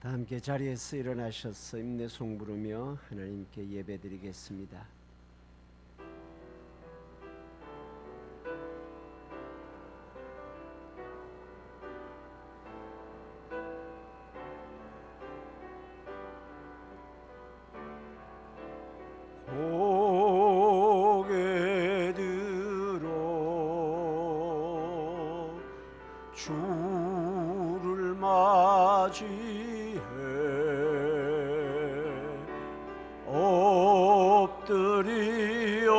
다 함께 자리에서 일어나셔서 임내송 부르며 하나님께 예배드리겠습니다. 고개 들어 주를 맞이해 엎드려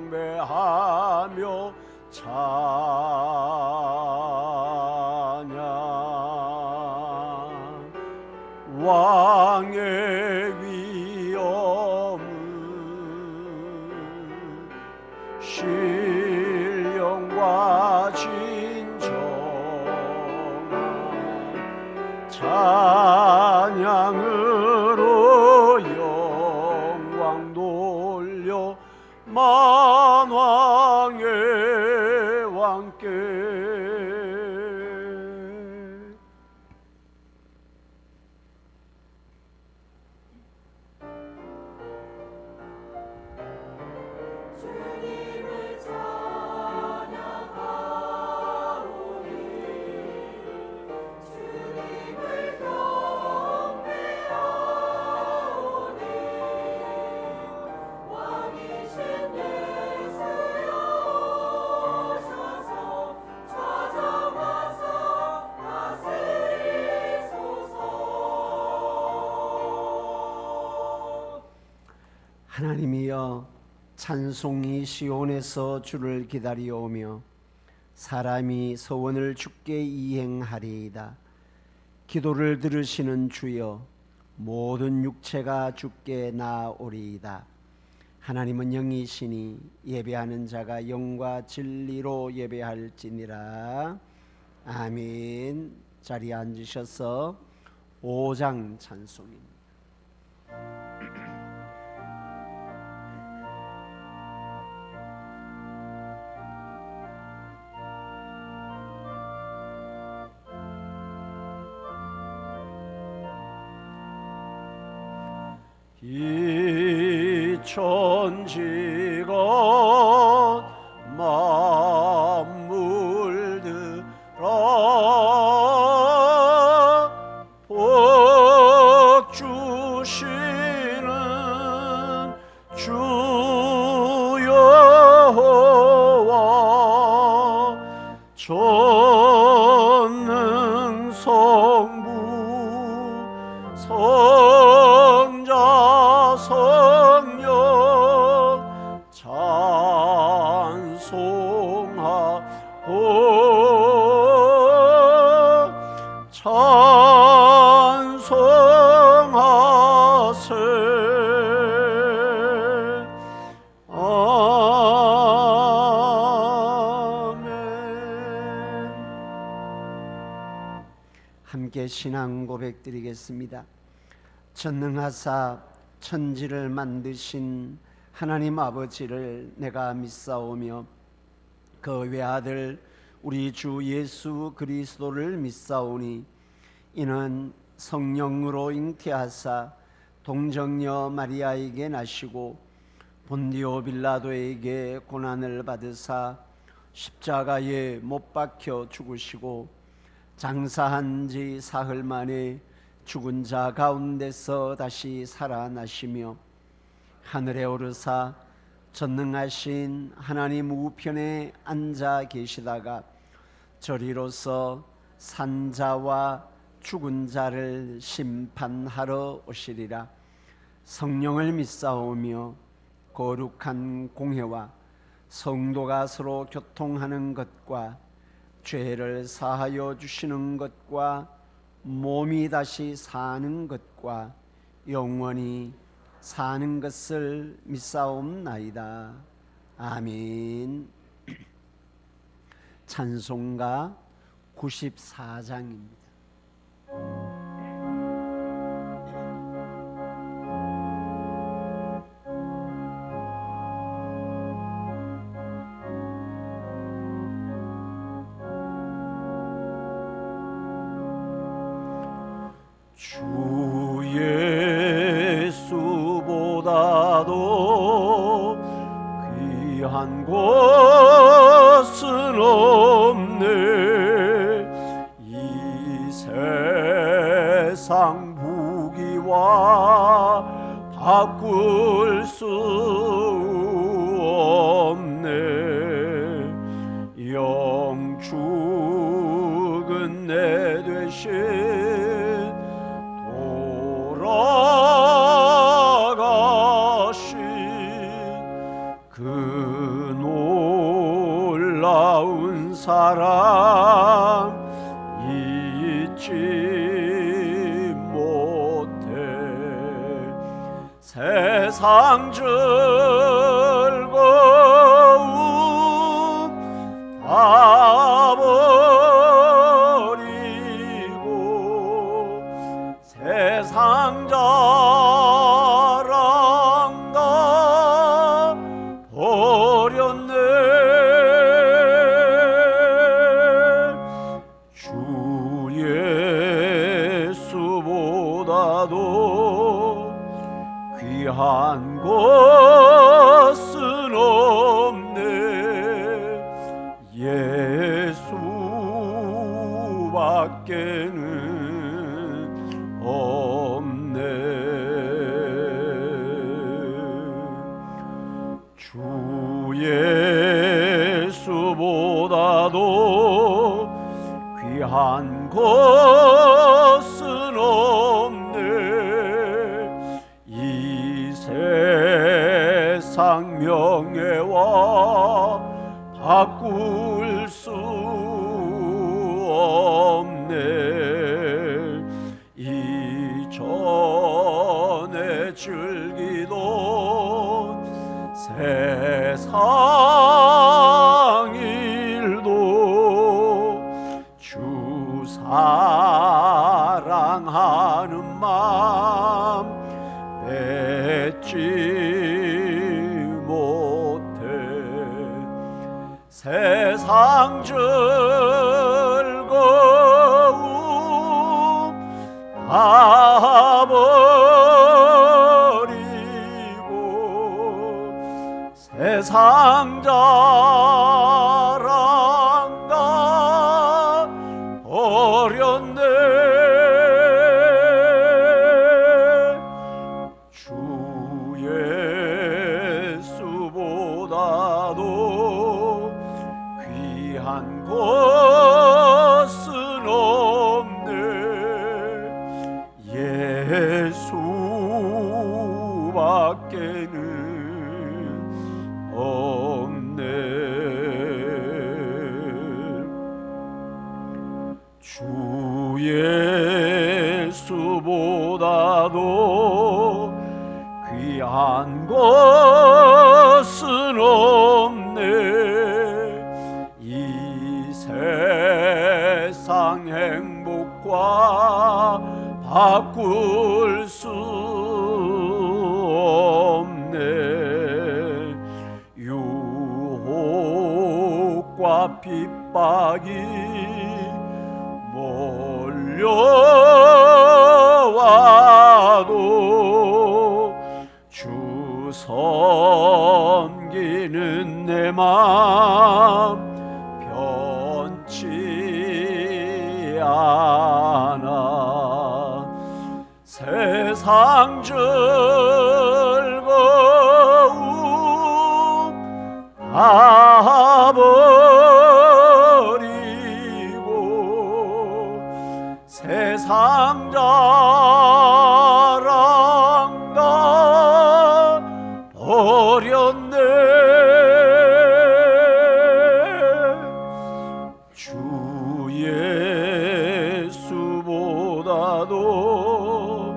경배하며 찬양 왕의 위엄은 신령과 진정한 찬양으로 영광 돌려 만왕의 왕께 하나님이여, 찬송이 시온에서 주를 기다리오며 사람이 소원을 주께 이행하리이다. 기도를 들으시는 주여, 모든 육체가 주께 나아오리이다. 하나님은 영이시니 예배하는 자가 영과 진리로 예배할지니라. 아멘. 자리에 앉으셔서 5장 찬송입니다. 이 천지가 만물들아 복 주시는 주 여호와 전능 성부 성자 성령 찬송하고 찬송하세. 아멘. 함께 신앙 고백 드리겠습니다. 전능하사 천지를 만드신 하나님 아버지를 내가 믿사오며 그 외아들 우리 주 예수 그리스도를 믿사오니 이는 성령으로 잉태하사 동정녀 마리아에게 나시고 본디오 빌라도에게 고난을 받으사 십자가에 못 박혀 죽으시고 장사한 지 사흘 만에 죽은 자 가운데서 다시 살아나시며 하늘에 오르사 전능하신 하나님 우편에 앉아 계시다가 저리로서 산자와 죽은 자를 심판하러 오시리라. 성령을 믿사오며 거룩한 공회와 성도가 서로 교통하는 것과 죄를 사하여 주시는 것과 몸이 다시 사는 것과 영원히 사는 것을 믿사옵나이다. 아멘. 찬송가 94장입니다. 주 예수보다도 귀한 곳은 없네. 이 세상 부귀와 바꿀 수 없네. 영축은 내 되신 돌아가신 그 놀라운 사랑 잊지 못해. 세상 즐거움 다 버리고 세상 자랑 다 버렸네. 주 예수보다도 귀한 것은 없네. 예수밖에는 없네. 주 예수보다도 귀한 것은 없네. 이 세상 명예와 바꿀 수 없네. 이전에 즐기던 세상 일도 주 사랑하는 마음 맺지 못해. 세상 즐거움 다 버리고 세상 자랑 다 버렸네. 주 예수보다도 귀한 것은 없네. 예수밖에는 없네. 주 예수보다도 귀한 것은 없네. 이 세상 행복과 바꿀 수 없네. 유혹과 핍박이 몰려와도 주 섬기는 내 맘 변치 않아. 세상 즐거움 다 버리고 세상 자랑 다 버렸네. 주 예수보다도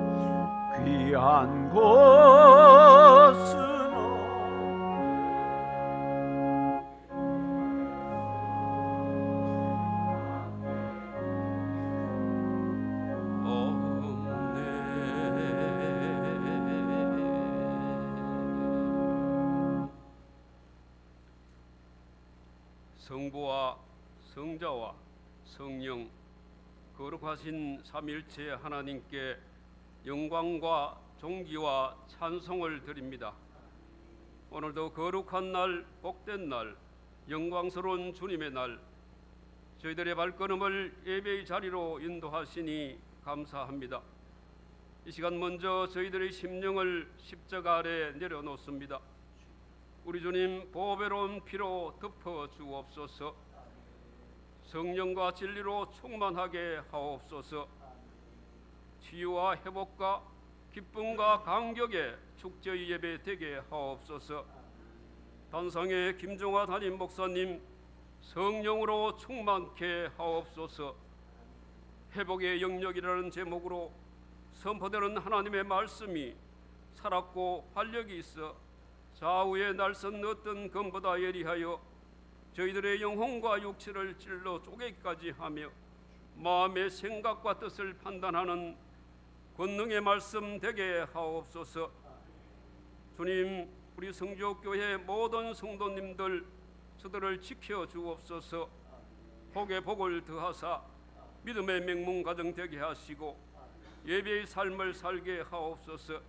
귀한 것은 성부와 성자와 성령 거룩하신 삼일체 하나님께 영광과 존귀와 찬송을 드립니다. 오늘도 거룩한 날, 복된 날, 영광스러운 주님의 날, 저희들의 발걸음을 예배의 자리로 인도하시니 감사합니다. 이 시간 먼저 저희들의 심령을 십자가 아래 내려놓습니다. 우리 주님 보배로운 피로 덮어 주옵소서. 성령과 진리로 충만하게 하옵소서. 치유와 회복과 기쁨과 감격의 축제의 예배 되게 하옵소서. 단상의 김종화 담임 목사님 성령으로 충만케 하옵소서. 회복의 영역이라는 제목으로 선포되는 하나님의 말씀이 살았고 활력이 있어 좌우에 날선 어떤 검보다 예리하여 저희들의 영혼과 육체를 찔러 쪼개기까지 하며 마음의 생각과 뜻을 판단하는 권능의 말씀 되게 하옵소서. 주님, 우리 성교교회 모든 성도님들 저들을 지켜 주옵소서. 복의 복을 더하사 믿음의 맹문 가정 되게 하시고 예배의 삶을 살게 하옵소서.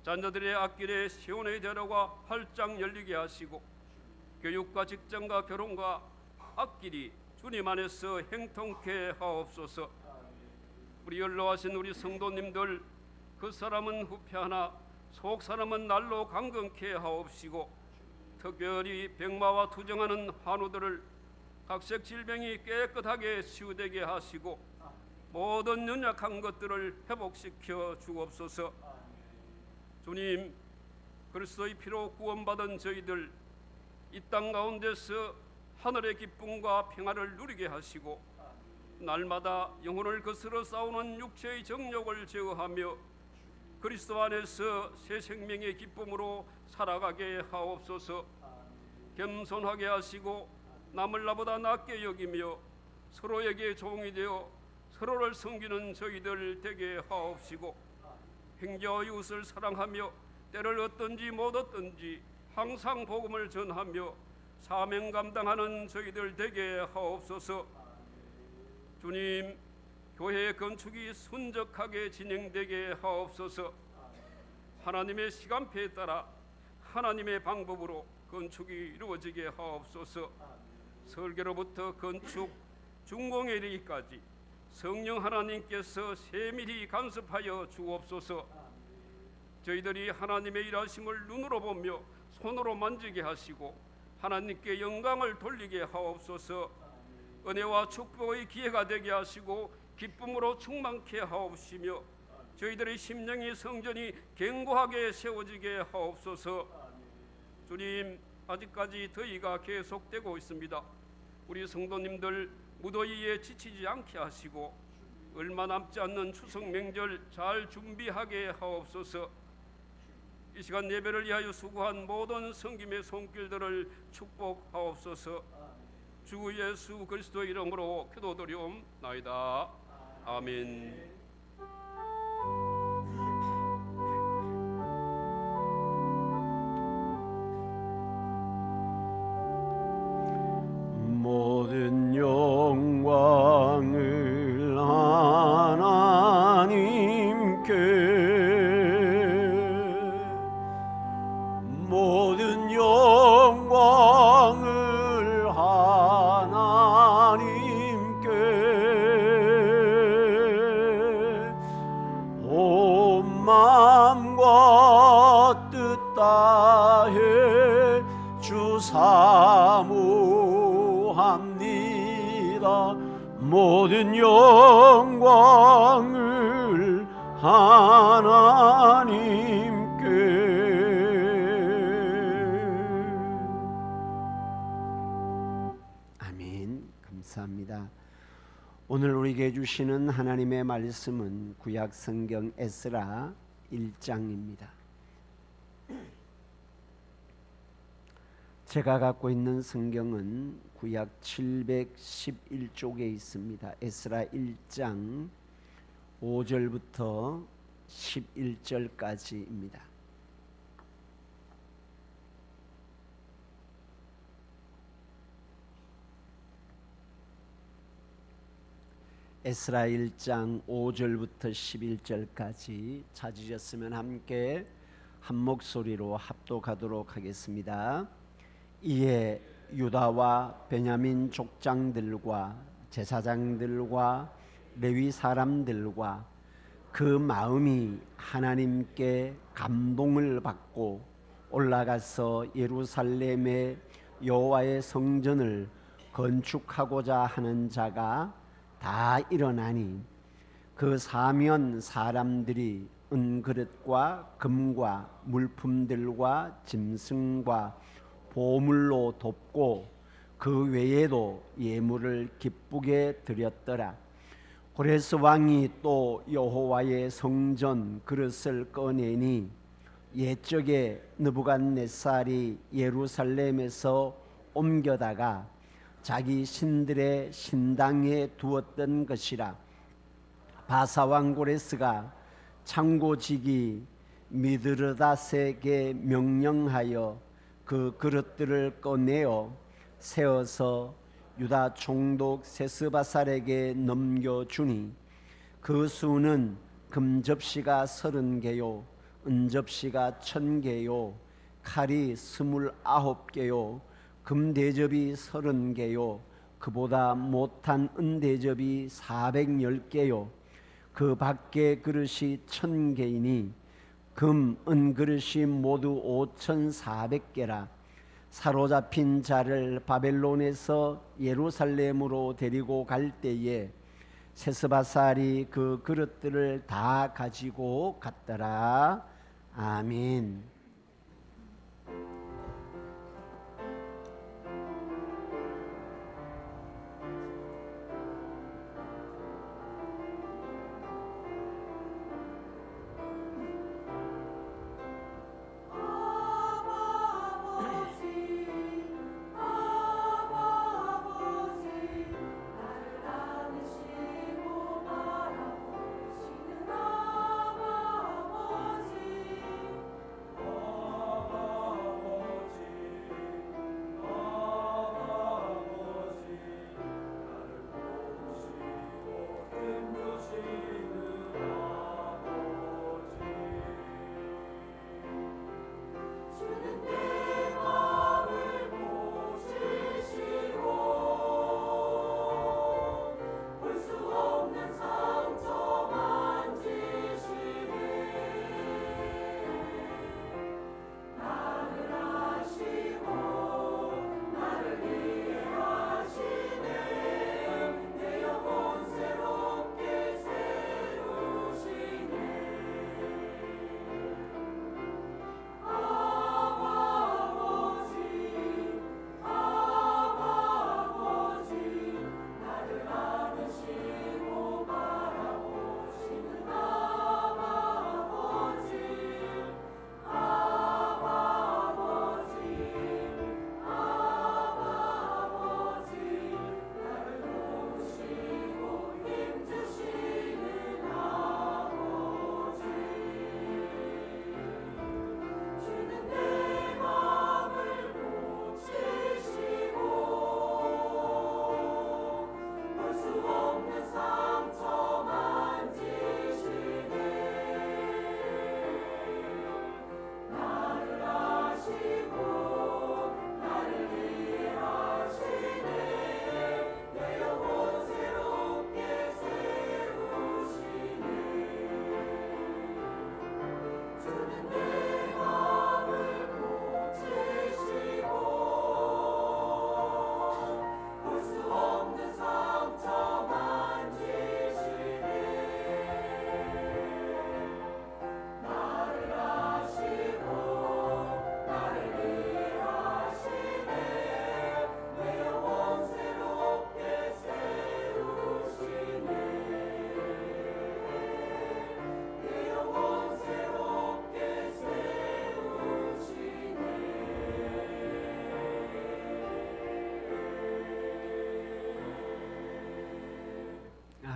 자녀들의 앞길에 시온의 대로가 활짝 열리게 하시고 교육과 직장과 결혼과 앞길이 주님 안에서 행통케 하옵소서. 우리 연로하신 우리 성도님들 그 사람은 후패하나 속 사람은 날로 강건케 하옵시고 특별히 백마와 투정하는 환우들을 각색 질병이 깨끗하게 치유되게 하시고 모든 연약한 것들을 회복시켜 주옵소서. 주님, 그리스도의 피로 구원받은 저희들 이 땅 가운데서 하늘의 기쁨과 평화를 누리게 하시고 날마다 영혼을 거스러 싸우는 육체의 정욕을 제어하며 그리스도 안에서 새 생명의 기쁨으로 살아가게 하옵소서. 겸손하게 하시고 남을 나보다 낮게 여기며 서로에게 종이 되어 서로를 섬기는 저희들 되게 하옵시고 형제와 이웃을 사랑하며 때를 얻든지 못 얻든지 항상 복음을 전하며 사명 감당하는 저희들 되게 하옵소서. 주님, 교회 건축이 순적하게 진행되게 하옵소서. 하나님의 시간표에 따라 하나님의 방법으로 건축이 이루어지게 하옵소서. 설계로부터 건축 준공에 이르기까지 성령 하나님께서 세밀히 간섭하여 주옵소서. 저희들이 하나님의 일하심을 눈으로 보며 손으로 만지게 하시고 하나님께 영광을 돌리게 하옵소서. 은혜와 축복의 기회가 되게 하시고 기쁨으로 충만케 하옵시며 저희들의 심령이 성전이 견고하게 세워지게 하옵소서. 주님, 아직까지 더위가 계속되고 있습니다. 우리 성도님들 무더위에 지치지 않게 하시고 얼마 남지 않는 추석 명절 잘 준비하게 하옵소서. 이 시간 예배를 위하여 수고한 모든 성김의 손길들을 축복하옵소서. 주 예수 그리스도의 이름으로 기도드리옵나이다. 아멘. 모든 영광을 하나님께, 모든 영광을 하나님께, 온 마음과 뜻 다해 주 사모합니다. 모든 영광을 하나님께. 아멘. 감사합니다. 오늘 우리에게 주시는 하나님의 말씀은 구약 성경 에스라 1장입니다. 제가 갖고 있는 성경은 구약 711쪽에 있습니다. 에스라 1장 5절부터 11절까지입니다. 에스라 1장 5절부터 11절까지 찾으셨으면 함께 한 목소리로 합독하도록 하겠습니다. 이에 유다와 베냐민 족장들과 제사장들과 레위 사람들과 그 마음이 하나님께 감동을 받고 올라가서 예루살렘의 여호와의 성전을 건축하고자 하는 자가 다 일어나니 그 사면 사람들이 은그릇과 금과 물품들과 짐승과 보물로 돕고 그 외에도 예물을 기쁘게 드렸더라. 고레스 왕이 또 여호와의 성전 그릇을 꺼내니 옛적에 느부갓네살이 예루살렘에서 옮겨다가 자기 신들의 신당에 두었던 것이라. 바사왕 고레스가 창고지기 미드르닷에게 명령하여 그 그릇들을 꺼내어 세워서 유다 총독 세스바살에게 넘겨주니 그 수는 금접시가 30개요 은접시가 1000개요 칼이 29개요 금대접이 30개요 그보다 못한 은대접이 410개요 그 밖에 그릇이 1000개이니 금, 은그릇이 모두 5400개라. 사로잡힌 자를 바벨론에서 예루살렘으로 데리고 갈 때에 세스바살이 그 그릇들을 다 가지고 갔더라. 아멘.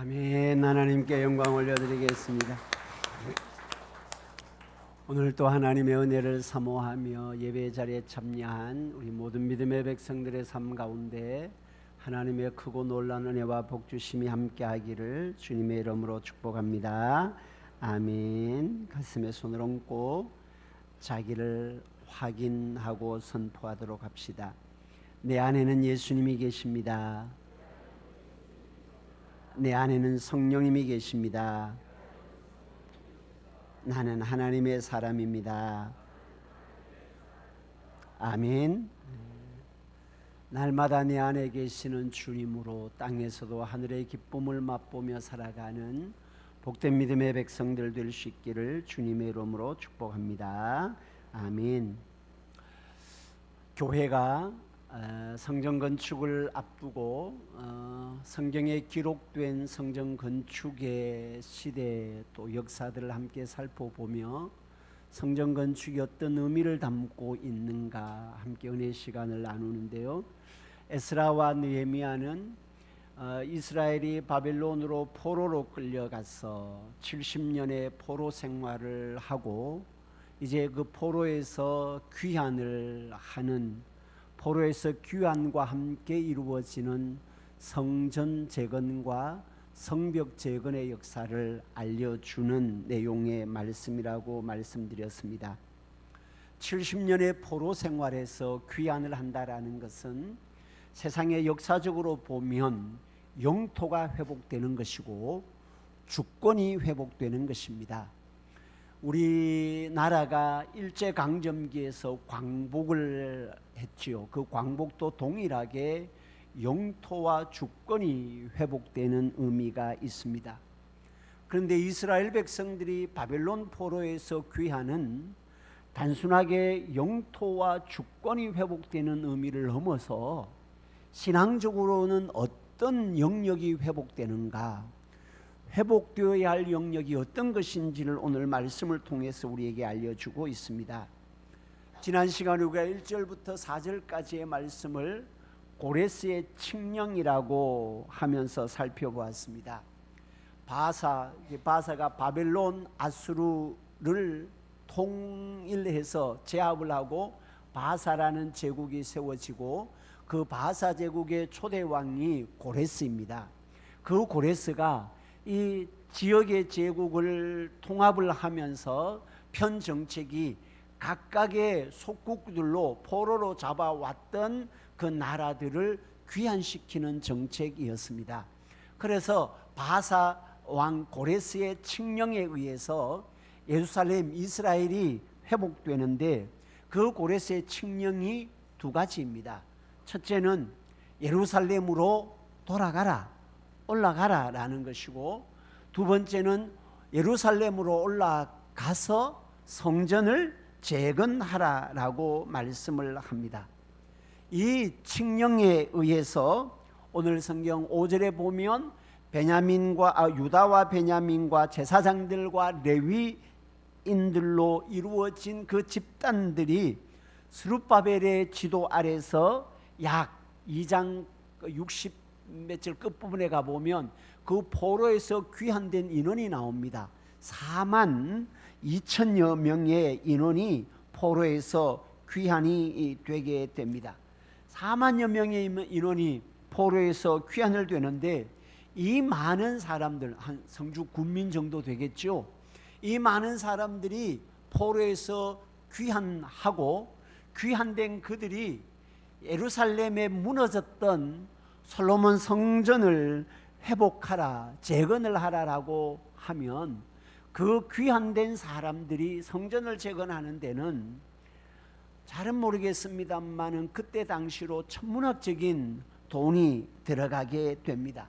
아멘. 하나님께 영광 올려드리겠습니다. 오늘 또 하나님의 은혜를 사모하며 예배 자리에 참여한 우리 모든 믿음의 백성들의 삶 가운데 하나님의 크고 놀라운 은혜와 복주심이 함께하기를 주님의 이름으로 축복합니다. 아멘. 가슴에 손을 얹고 자기를 확인하고 선포하도록 합시다. 내 안에는 예수님이 계십니다. 내 안에는 성령님이 계십니다. 나는 하나님의 사람입니다. 아멘. 날마다 내 안에 계시는 주님으로 땅에서도 하늘의 기쁨을 맛보며 살아가는 복된 믿음의 백성들 될 수 있기를 주님의 이름으로 축복합니다. 아멘. 교회가 성전 건축을 앞두고 성경에 기록된 성전 건축의 시대 또 역사들을 함께 살펴보며 성전 건축이 어떤 의미를 담고 있는가 함께 은혜 시간을 나누는데요. 에스라와 느헤미야는 이스라엘이 바벨론으로 포로로 끌려가서 70년의 포로 생활을 하고 이제 그 포로에서 귀환을 하는 포로에서 귀환과 함께 이루어지는 성전 재건과 성벽 재건의 역사를 알려주는 내용의 말씀이라고 말씀드렸습니다. 70년의 포로 생활에서 귀환을 한다라는 것은 세상에 역사적으로 보면 영토가 회복되는 것이고 주권이 회복되는 것입니다. 우리나라가 일제강점기에서 광복을 했지요. 그 광복도 동일하게 영토와 주권이 회복되는 의미가 있습니다. 그런데 이스라엘 백성들이 바벨론 포로에서 귀환은 단순하게 영토와 주권이 회복되는 의미를 넘어서 신앙적으로는 어떤 영역이 회복되는가, 회복되어야 할 영역이 어떤 것인지를 오늘 말씀을 통해서 우리에게 알려주고 있습니다. 지난 시간에 우리가 1절부터 4절까지의 말씀을 고레스의 칙령이라고 하면서 살펴보았습니다. 바사가 바벨론 아수르를 통일해서 제압을 하고 바사라는 제국이 세워지고 그 바사 제국의 초대 왕이 고레스입니다. 그 고레스가 이 지역의 제국을 통합을 하면서 편 정책이 각각의 속국들로 포로로 잡아왔던 그 나라들을 귀환시키는 정책이었습니다. 그래서 바사 왕 고레스의 칙령에 의해서 예루살렘 이스라엘이 회복되는데 그 고레스의 칙령이 두 가지입니다. 첫째는 예루살렘으로 돌아가라, 올라가라 라는 것이고, 두 번째는 예루살렘으로 올라가서 성전을 재건하라 라고 말씀을 합니다. 이 칙령에 의해서 오늘 성경 5절에 보면 유다와 베냐민과 제사장들과 레위인들로 이루어진 그 집단들이 스룹바벨의 지도 아래서 약 2장 60 몇 절 끝부분에 가보면 그 포로에서 귀환된 인원이 나옵니다. 4만 2천여 명의 인원이 포로에서 귀환이 되게 됩니다. 4만여 명의 인원이 포로에서 귀환을 되는데 이 많은 사람들, 한 성주 군민 정도 되겠죠. 이 많은 사람들이 포로에서 귀환하고 귀환된 그들이 예루살렘에 무너졌던 솔로몬 성전을 회복하라, 재건을 하라라고 하면 그 귀환된 사람들이 성전을 재건하는 데는 잘은 모르겠습니다만은 그때 당시로 천문학적인 돈이 들어가게 됩니다.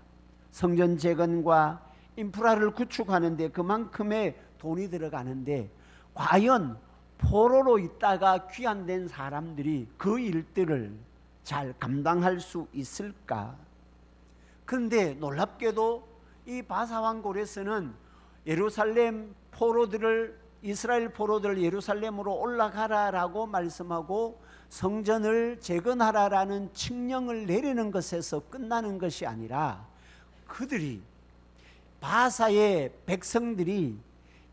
성전 재건과 인프라를 구축하는 데 그만큼의 돈이 들어가는데 과연 포로로 있다가 귀환된 사람들이 그 일들을 잘 감당할 수 있을까? 그런데 놀랍게도 이 바사왕 고레스는 예루살렘 포로들을, 이스라엘 포로들을 예루살렘으로 올라가라라고 말씀하고 성전을 재건하라라는 칙령을 내리는 것에서 끝나는 것이 아니라 그들이, 바사의 백성들이,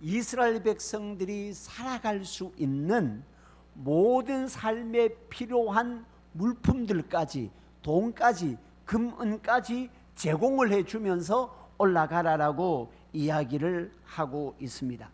이스라엘 백성들이 살아갈 수 있는 모든 삶에 필요한 물품들까지, 돈까지 금은까지 제공을 해주면서 올라가라라고 이야기를 하고 있습니다.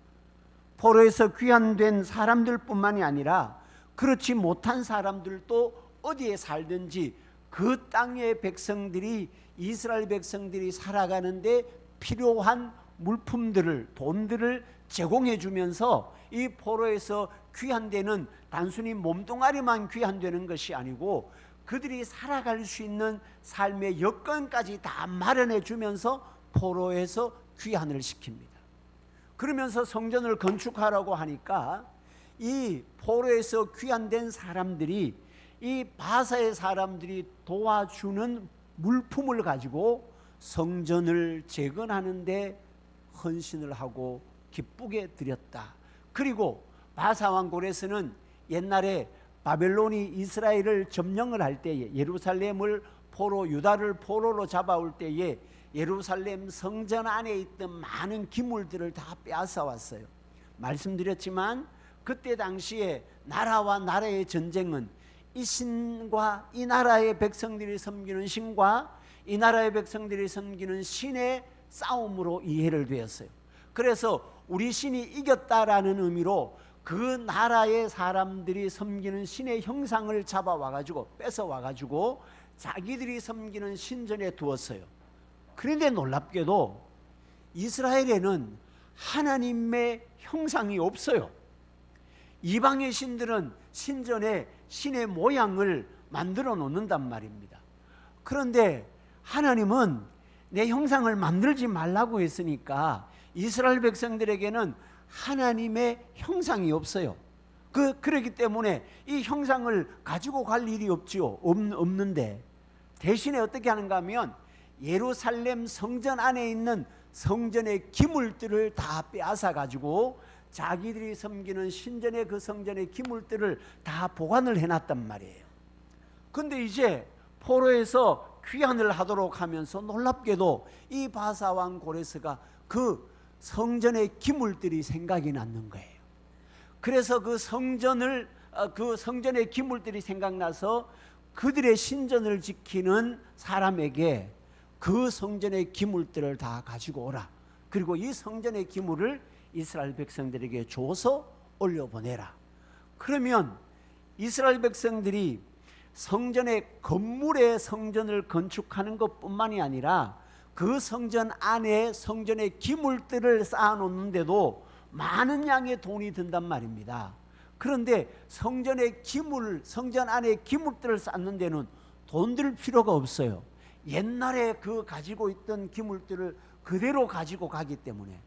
포로에서 귀환된 사람들뿐만이 아니라 그렇지 못한 사람들도 어디에 살든지 그 땅의 백성들이, 이스라엘 백성들이 살아가는데 필요한 물품들을, 돈들을 제공해 주면서 이 포로에서 귀환되는, 단순히 몸뚱아리만 귀환되는 것이 아니고 그들이 살아갈 수 있는 삶의 여건까지 다 마련해 주면서 포로에서 귀환을 시킵니다. 그러면서 성전을 건축하라고 하니까 이 포로에서 귀환된 사람들이, 이 바사의 사람들이 도와주는 물품을 가지고 성전을 재건하는 데 헌신을 하고 기쁘게 드렸다. 그리고 바사 왕 고레스는 옛날에 바벨론이 이스라엘을 점령을 할 때에, 예루살렘을 포로, 유다를 포로로 잡아올 때에 예루살렘 성전 안에 있던 많은 기물들을 다 빼앗아 왔어요. 말씀드렸지만 그때 당시에 나라와 나라의 전쟁은 이 신과, 이 나라의 백성들이 섬기는 신과 이 나라의 백성들이 섬기는 신의 싸움으로 이해를 되었어요. 그래서 우리 신이 이겼다라는 의미로 그 나라의 사람들이 섬기는 신의 형상을 잡아와가지고, 뺏어와가지고 자기들이 섬기는 신전에 두었어요. 그런데 놀랍게도 이스라엘에는 하나님의 형상이 없어요. 이방의 신들은 신전에 신의 모양을 만들어 놓는단 말입니다. 그런데 하나님은 내 형상을 만들지 말라고 했으니까 이스라엘 백성들에게는 하나님의 형상이 없어요. 그렇기 때문에 이 형상을 가지고 갈 일이 없지요. 없는데 대신에 어떻게 하는가 하면 예루살렘 성전 안에 있는 성전의 기물들을 다 빼앗아 가지고 자기들이 섬기는 신전의 그 성전의 기물들을 다 보관을 해놨단 말이에요. 근데 이제 포로에서 귀환을 하도록 하면서 놀랍게도 이 바사 왕 고레스가 그 성전의 기물들이 생각이 났는 거예요. 그래서 그 성전의 기물들이 생각나서 그들의 신전을 지키는 사람에게 그 성전의 기물들을 다 가지고 오라. 그리고 이 성전의 기물을 이스라엘 백성들에게 줘서 올려보내라. 그러면 이스라엘 백성들이 성전의 건물에 성전을 건축하는 것뿐만이 아니라 그 성전 안에 성전의 기물들을 쌓아놓는데도 많은 양의 돈이 든단 말입니다. 그런데 성전의 기물, 성전 안에 기물들을 쌓는 데는 돈 들 필요가 없어요. 옛날에 그 가지고 있던 기물들을 그대로 가지고 가기 때문에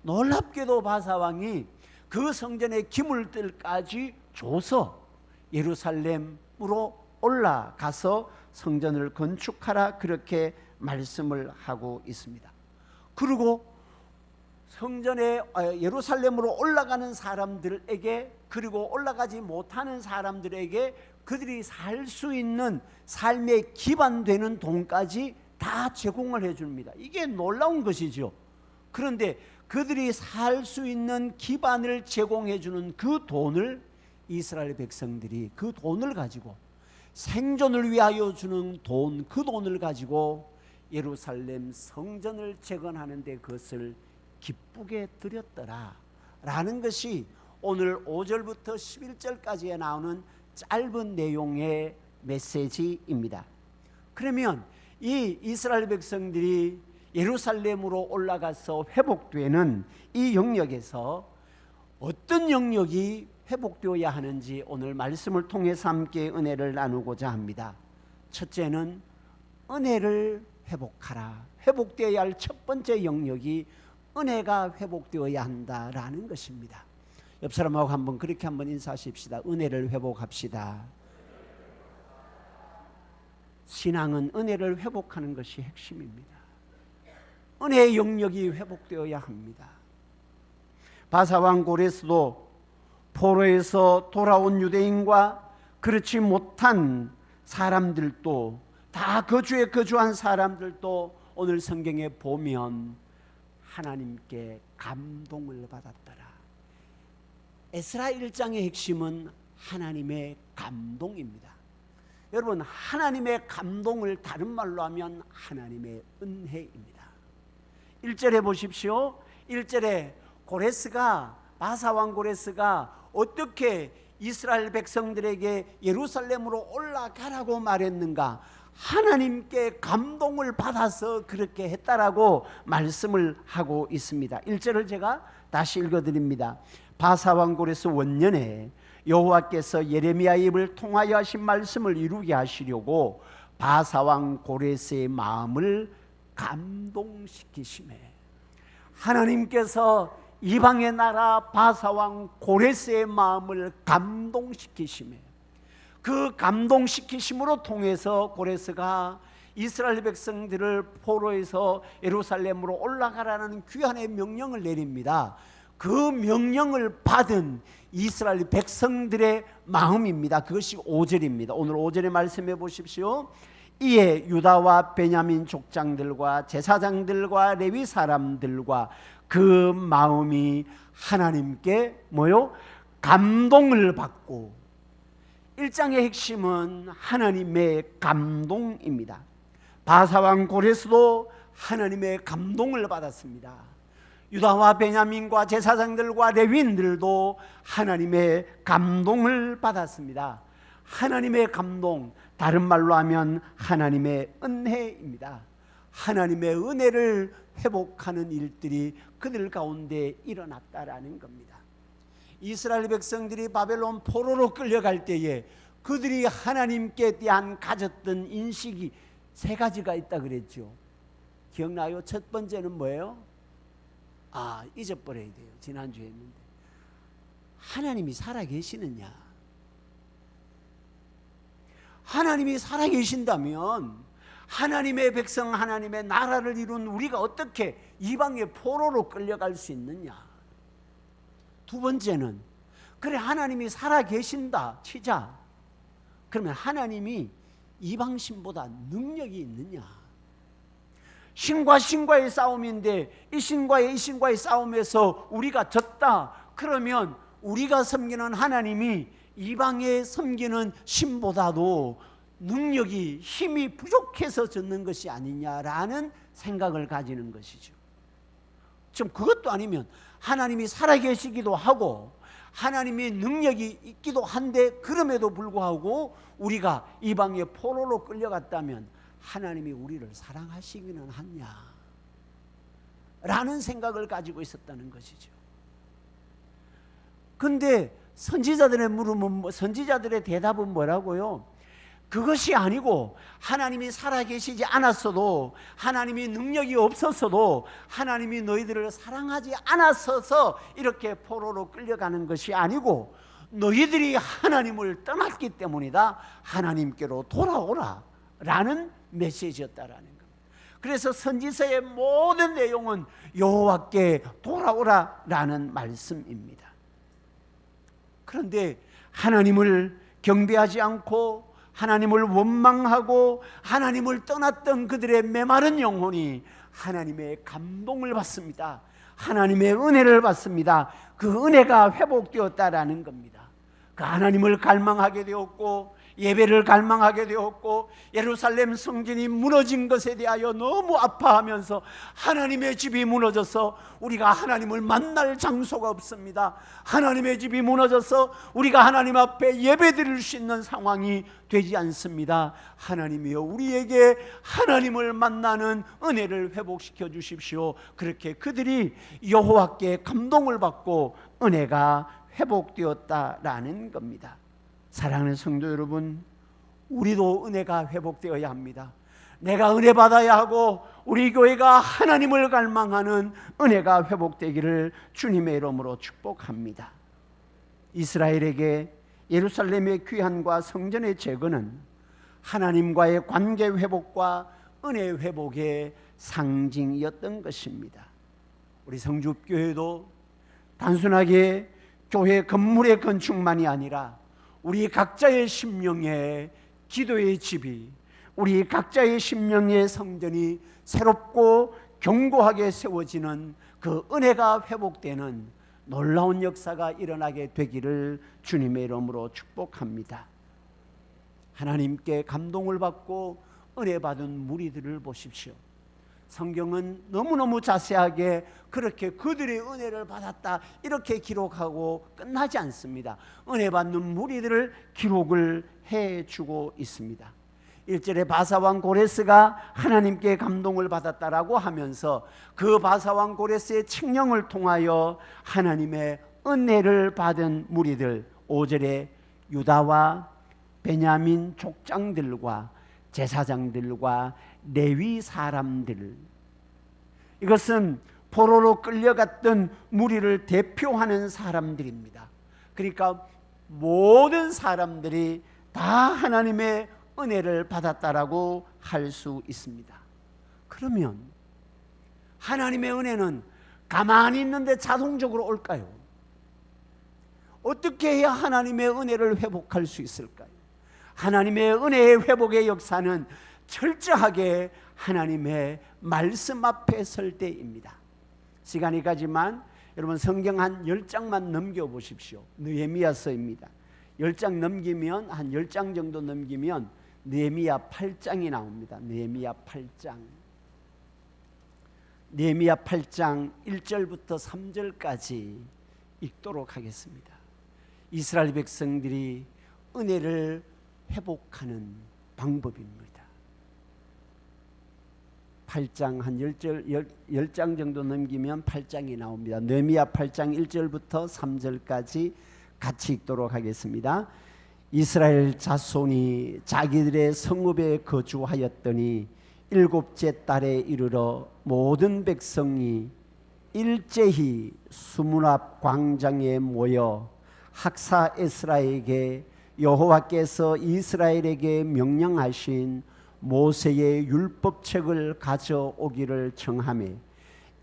놀랍게도 바사왕이 그 성전의 기물들까지 줘서 예루살렘으로 올라가서 성전을 건축하라, 그렇게 말씀을 하고 있습니다. 그리고 성전에 예루살렘으로 올라가는 사람들에게, 그리고 올라가지 못하는 사람들에게 그들이 살 수 있는 삶의 기반 되는 돈까지 다 제공을 해줍니다. 이게 놀라운 것이죠. 그런데 그들이 살 수 있는 기반을 제공해 주는 그 돈을 이스라엘 백성들이, 그 돈을 가지고 생존을 위하여 주는 돈, 그 돈을 가지고 예루살렘 성전을 재건하는 데 그것을 기쁘게 드렸더라 라는 것이 오늘 5절부터 11절까지에 나오는 짧은 내용의 메시지입니다. 그러면 이 이스라엘 백성들이 예루살렘으로 올라가서 회복되는 이 영역에서 어떤 영역이 회복되어야 하는지 오늘 말씀을 통해서 함께 은혜를 나누고자 합니다. 첫째는 은혜를 회복하라. 회복되어야 할 첫 번째 영역이 은혜가 회복되어야 한다라는 것입니다. 옆 사람하고 한번 그렇게 한번 인사하십시다. 은혜를 회복합시다. 신앙은 은혜를 회복하는 것이 핵심입니다. 은혜의 영역이 회복되어야 합니다. 바사왕 고레스도 포로에서 돌아온 유대인과 그렇지 못한 사람들도, 다 거주에 거주한 사람들도 오늘 성경에 보면 하나님께 감동을 받았더라. 에스라 1장의 핵심은 하나님의 감동입니다. 여러분, 하나님의 감동을 다른 말로 하면 하나님의 은혜입니다. 1절에 보십시오. 1절에 바사왕 고레스가 어떻게 이스라엘 백성들에게 예루살렘으로 올라가라고 말했는가? 하나님께 감동을 받아서 그렇게 했다라고 말씀을 하고 있습니다. 1절을 제가 다시 읽어드립니다. 바사왕 고레스 원년에 여호와께서 예레미야의 입을 통하여 하신 말씀을 이루게 하시려고 바사왕 고레스의 마음을 감동시키시매, 하나님께서 이방의 나라 바사왕 고레스의 마음을 감동시키시매, 그 감동시키심으로 통해서 고레스가 이스라엘 백성들을 포로에서 예루살렘으로 올라가라는 귀한의 명령을 내립니다. 그 명령을 받은 이스라엘 백성들의 마음입니다. 그것이 5절입니다. 오늘 5절의 말씀해 보십시오. 이에 유다와 베냐민 족장들과 제사장들과 레위 사람들과 그 마음이 하나님께 감동을 받고, 1장의 핵심은 하나님의 감동입니다. 바사왕 고레스도 하나님의 감동을 받았습니다. 유다와 베냐민과 제사장들과 레위인들도 하나님의 감동을 받았습니다. 하나님의 감동, 다른 말로 하면 하나님의 은혜입니다. 하나님의 은혜를 회복하는 일들이 그들 가운데 일어났다라는 겁니다. 이스라엘 백성들이 바벨론 포로로 끌려갈 때에 그들이 하나님께 대한 가졌던 인식이 3가지가 있다 그랬죠. 기억나요? 첫 번째는 뭐예요? 잊어버려야 돼요. 지난주에 했는데, 하나님이 살아계시느냐. 하나님이 살아계신다면 하나님의 백성, 하나님의 나라를 이룬 우리가 어떻게 이방의 포로로 끌려갈 수 있느냐. 두 번째는, 그래 하나님이 살아계신다 치자. 그러면 하나님이 이방신보다 능력이 있느냐. 신과 신과의 싸움인데 이 신과의 싸움에서 우리가 졌다. 그러면 우리가 섬기는 하나님이 이방에 섬기는 신보다도 능력이, 힘이 부족해서 졌는 것이 아니냐라는 생각을 가지는 것이죠. 좀 그것도 아니면 하나님이 살아계시기도 하고 하나님의 능력이 있기도 한데 그럼에도 불구하고 우리가 이방의 포로로 끌려갔다면 하나님이 우리를 사랑하시기는 하냐 라는 생각을 가지고 있었다는 것이죠. 근데 선지자들의 대답은 뭐라고요? 그것이 아니고 하나님이 살아계시지 않았어도, 하나님이 능력이 없었어도, 하나님이 너희들을 사랑하지 않았어서 이렇게 포로로 끌려가는 것이 아니고 너희들이 하나님을 떠났기 때문이다. 하나님께로 돌아오라 라는 메시지였다라는 겁니다. 그래서 선지서의 모든 내용은 여호와께 돌아오라 라는 말씀입니다. 그런데 하나님을 경배하지 않고 하나님을 원망하고 하나님을 떠났던 그들의 메마른 영혼이 하나님의 감동을 받습니다. 하나님의 은혜를 받습니다. 그 은혜가 회복되었다라는 겁니다. 그 하나님을 갈망하게 되었고 예배를 갈망하게 되었고 예루살렘 성전이 무너진 것에 대하여 너무 아파하면서 하나님의 집이 무너져서 우리가 하나님을 만날 장소가 없습니다. 하나님의 집이 무너져서 우리가 하나님 앞에 예배드릴 수 있는 상황이 되지 않습니다. 하나님이여 우리에게 하나님을 만나는 은혜를 회복시켜 주십시오. 그렇게 그들이 여호와께 감동을 받고 은혜가 회복되었다라는 겁니다. 사랑하는 성도 여러분, 우리도 은혜가 회복되어야 합니다. 내가 은혜 받아야 하고 우리 교회가 하나님을 갈망하는 은혜가 회복되기를 주님의 이름으로 축복합니다. 이스라엘에게 예루살렘의 귀환과 성전의 재건은 하나님과의 관계 회복과 은혜 회복의 상징이었던 것입니다. 우리 성주교회도 단순하게 교회 건물의 건축만이 아니라 우리 각자의 심령의 기도의 집이, 우리 각자의 심령의 성전이 새롭고 견고하게 세워지는 그 은혜가 회복되는 놀라운 역사가 일어나게 되기를 주님의 이름으로 축복합니다. 하나님께 감동을 받고 은혜 받은 무리들을 보십시오. 성경은 너무너무 자세하게 그렇게 그들의 은혜를 받았다 이렇게 기록하고 끝나지 않습니다. 은혜 받는 무리들을 기록을 해주고 있습니다. 1절에 바사왕 고레스가 하나님께 감동을 받았다라고 하면서 그 바사왕 고레스의 칙령을 통하여 하나님의 은혜를 받은 무리들, 5절에 유다와 베냐민 족장들과 제사장들과 레위 사람들, 이것은 포로로 끌려갔던 무리를 대표하는 사람들입니다. 그러니까 모든 사람들이 다 하나님의 은혜를 받았다라고 할 수 있습니다. 그러면 하나님의 은혜는 가만히 있는데 자동적으로 올까요? 어떻게 해야 하나님의 은혜를 회복할 수 있을까요? 하나님의 은혜의 회복의 역사는 철저하게 하나님의 말씀 앞에 설 때입니다. 시간이 가지만 여러분 성경 한 10장만 넘겨보십시오. 느헤미야서입니다. 10장 넘기면 한 10장 정도 넘기면 느헤미야 8장이 나옵니다. 느헤미야 8장. 느헤미야 8장 1절부터 3절까지 읽도록 하겠습니다. 이스라엘 백성들이 은혜를 회복하는 방법입니다. 8장 한 10장 정도 넘기면 8장이 나옵니다. 느헤미야 8장 1절부터 3절까지 같이 읽도록 하겠습니다. 이스라엘 자손이 자기들의 성읍에 거주하였더니 7째 달에 이르러 모든 백성이 일제히 수문 앞 광장에 모여 학사 에스라에게 여호와께서 이스라엘에게 명령하신 모세의 율법책을 가져오기를 청하매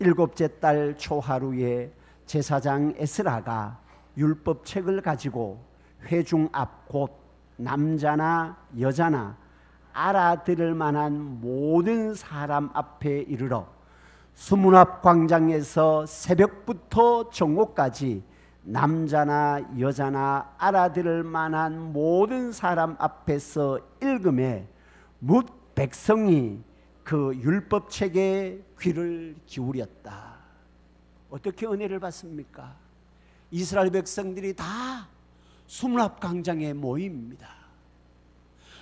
7째 달 초하루에 제사장 에스라가 율법책을 가지고 회중 앞 곧 남자나 여자나 알아들을 만한 모든 사람 앞에 이르러 수문 앞 광장에서 새벽부터 정오까지 남자나 여자나 알아들을 만한 모든 사람 앞에서 읽음에 뭇 백성이 그 율법책에 귀를 기울였다. 어떻게 은혜를 받습니까? 이스라엘 백성들이 다 수문 앞 광장에 모입니다.